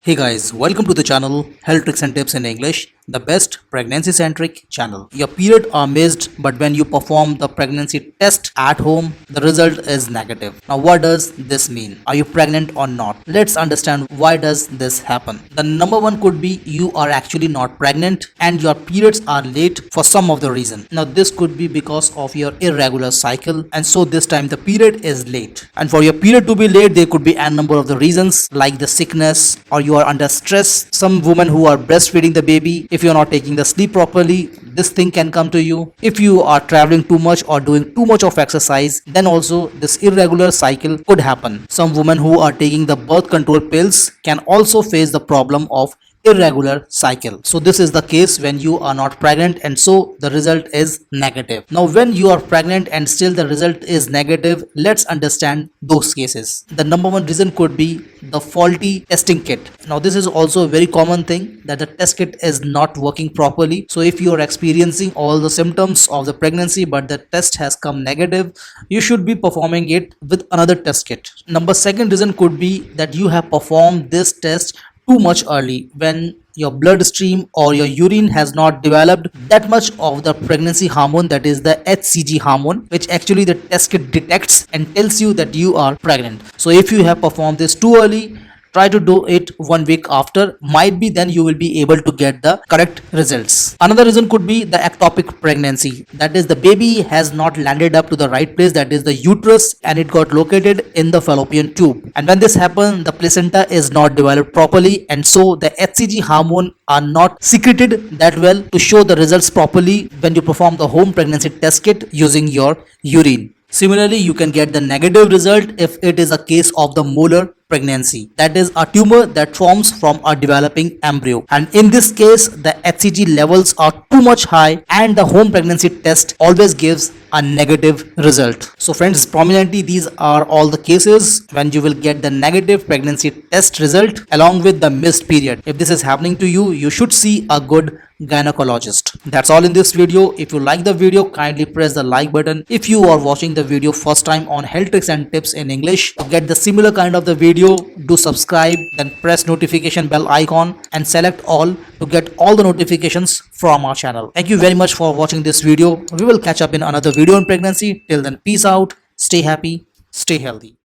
Hey guys, welcome to the channel Health Tricks and Tips in English, the best pregnancy centric channel. Your period are missed, but when you perform the pregnancy test at home, the result is negative. Now what does this mean? Are you pregnant or not? Let's understand why does this happen. The number one could be you are actually not pregnant and your periods are late for some of the reason. Now this could be because of your irregular cycle, and so this time the period is late. And for your period to be late, there could be a number of the reasons like the sickness, or you are under stress. Some women who are breastfeeding the baby, if you're not taking the sleep properly, this thing can come to you. If you are traveling too much or doing too much of exercise, then also this irregular cycle could happen. Some women who are taking the birth control pills can also face the problem of irregular cycle. So this is the case when you are not pregnant, and so the result is negative. Now when you are pregnant and still the result is negative, let's understand those cases. The number one reason could be the faulty testing kit. Now this is also a very common thing, that the test kit is not working properly. So if you are experiencing all the symptoms of the pregnancy but the test has come negative, you should be performing it with another test kit. Number second reason could be that you have performed this test too much early, when your bloodstream or your urine has not developed that much of the pregnancy hormone, that is the HCG hormone, which actually the test kit detects and tells you that you are pregnant. So if you have performed this too early, try to do it 1 week after. Might be then you will be able to get the correct results. Another reason could be the ectopic pregnancy, that is the baby has not landed up to the right place, that is the uterus, and it got located in the fallopian tube. And when this happens, the placenta is not developed properly, and so the HCG hormone are not secreted that well to show the results properly when you perform the home pregnancy test kit using your urine. Similarly, you can get the negative result if it is a case of the molar pregnancy, that is a tumor that forms from a developing embryo, and in this case the HCG levels are too much high and the home pregnancy test always gives a negative result. So friends, prominently these are all the cases when you will get the negative pregnancy test result along with the missed period. If this is happening to you, you should see a good gynecologist. That's all in this video. If you like the video, kindly press the like button. If you are watching the video first time on Health Tricks and Tips in English, to get the similar kind of the video, do subscribe, then press notification bell icon and select all to get all the notifications from our channel. Thank you very much for watching this video. We will catch up in another video on pregnancy. Till then, peace out, stay happy, stay healthy.